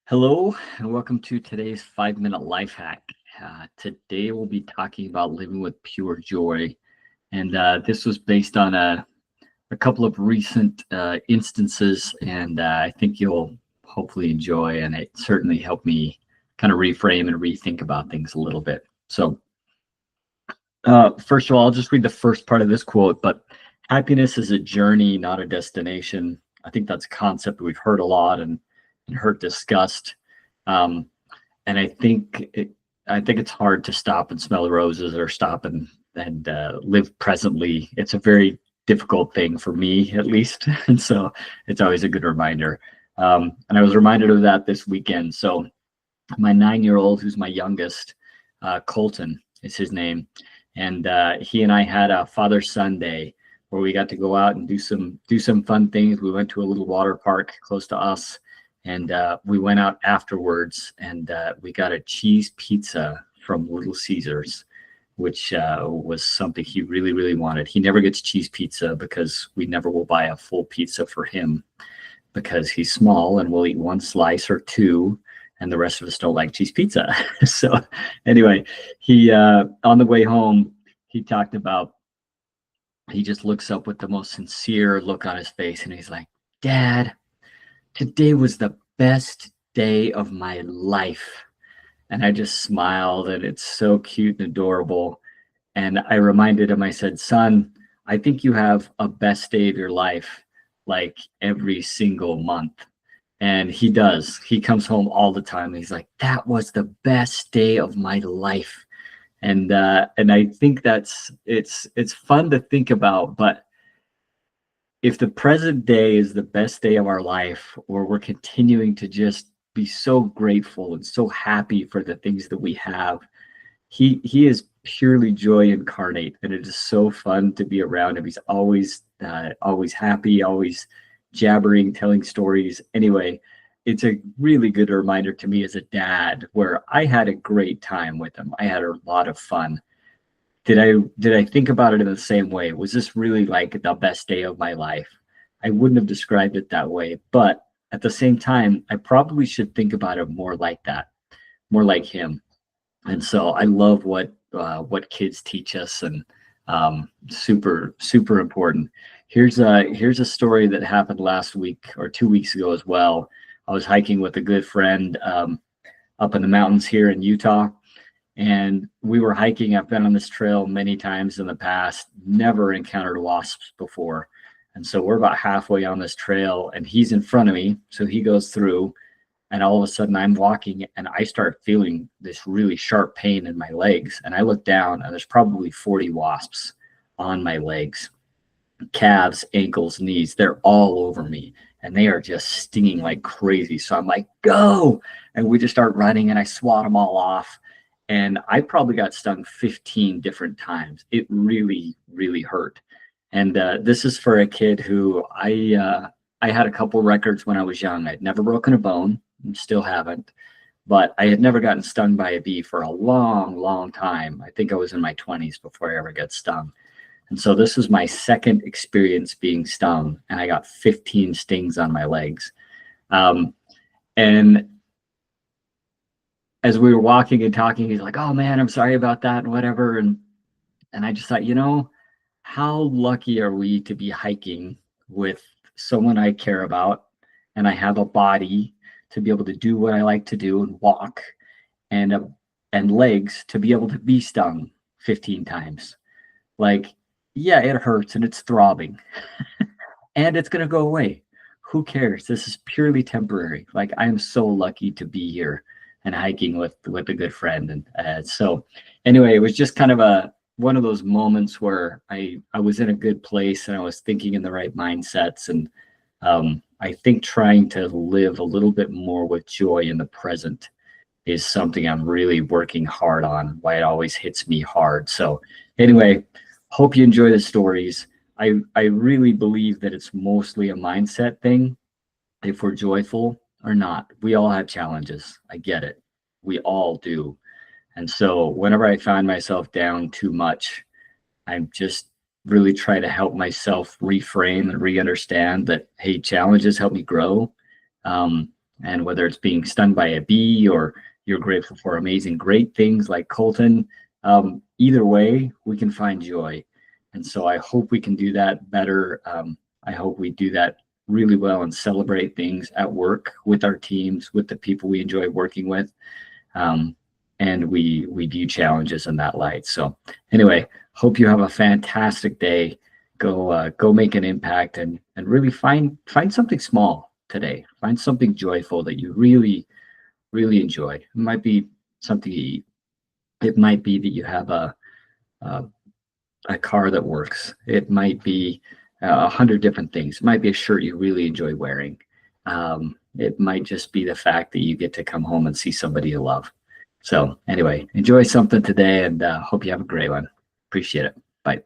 Hello, and welcome to today's 5-minute life hack. Today, we'll be talking about living with pure joy. And this was based on a couple of recent instances, and I think you'll hopefully enjoy, and it certainly helped me kind of reframe and rethink about things a little bit. So, first of all, I'll just read the first part of this quote, but happiness is a journey, not a destination. I think that's a concept we've heard a lot and heard discussed. Um, and I think it's hard to stop and smell the roses or stop and live presently. It's a very difficult thing for me, at least, and so it's always a good reminder. And I was reminded of that this weekend. So my 9-year-old, who's my youngest, Colton is his name, and he and I had a father-son day where we got to go out and do some fun things. We went to a little water park close to us, and we went out afterwards, and we got a cheese pizza from Little Caesars, which was something he really, really wanted. He never gets cheese pizza because we never will buy a full pizza for him because he's small and we'll eat one slice or two, and the rest of us don't like cheese pizza. So anyway, he on the way home, he talked about, he just looks up with the most sincere look on his face, and he's like, "Dad, today was the best day of my life." And I just smiled, and it's so cute and adorable. And I reminded him, I said, "Son, I think you have a best day of your life like every single month." And he does. He comes home all the time. He's like, "That was the best day of my life." And I think it's fun to think about, but if the present day is the best day of our life, or we're continuing to just be so grateful and so happy for the things that we have, he is purely joy incarnate, and it is so fun to be around him. He's always happy, always jabbering, telling stories. Anyway, it's a really good reminder to me as a dad, where I had a great time with him. I had a lot of fun. Did I think about it in the same way? Was this really like the best day of my life? I wouldn't have described it that way, but at the same time, I probably should think about it more like that, more like him. And so I love what kids teach us, and super important. Here's a story that happened last week or 2 weeks ago as well. I was hiking with a good friend up in the mountains here in Utah, and we were hiking. I've been on this trail many times in the past, never encountered wasps before. And so we're about halfway on this trail, and he's in front of me. So he goes through, and all of a sudden I'm walking, and I start feeling this really sharp pain in my legs. And I look down, and there's probably 40 wasps on my legs, calves, ankles, knees. They're all over me, and they are just stinging like crazy. So I'm like, "Go!" And we just start running, and I swat them all off. And I probably got stung 15 different times. It really, really hurt. And this is for a kid who I had a couple records when I was young. I'd never broken a bone, and still haven't, but I had never gotten stung by a bee for a long, long time. I think I was in my 20s before I ever got stung. And so this was my second experience being stung, and I got 15 stings on my legs. And as we were walking and talking, he's like, "Oh man, I'm sorry about that," and whatever. And I just thought, how lucky are we to be hiking with someone I care about, and I have a body to be able to do what I like to do and walk, and legs to be able to be stung 15 times. Like, yeah, it hurts and it's throbbing, and it's gonna go away. Who cares? This is purely temporary. Like, I am so lucky to be here and hiking with a good friend. And so anyway, it was just kind of one of those moments where I was in a good place, and I was thinking in the right mindsets. And I think trying to live a little bit more with joy in the present is something I'm really working hard on, why it always hits me hard. So anyway, hope you enjoy the stories. I really believe that it's mostly a mindset thing. If we're joyful or not, we all have challenges. I get it. We all do. And so whenever I find myself down too much, I'm just really trying to help myself reframe and re-understand that, hey, challenges help me grow. And whether it's being stung by a bee or you're grateful for amazing, great things like Colton, either way, we can find joy. And so I hope we can do that better. I hope we do that really well and celebrate things at work with our teams, with the people we enjoy working with. And we view challenges in that light. So anyway, hope you have a fantastic day. Go make an impact and really find something small today. Find something joyful that you really, really enjoy. It might be something you eat. It might be that you have a car that works. It might be 100 different things. It might be a shirt you really enjoy wearing. It might just be the fact that you get to come home and see somebody you love. So anyway, enjoy something today and hope you have a great one. Appreciate it. Bye.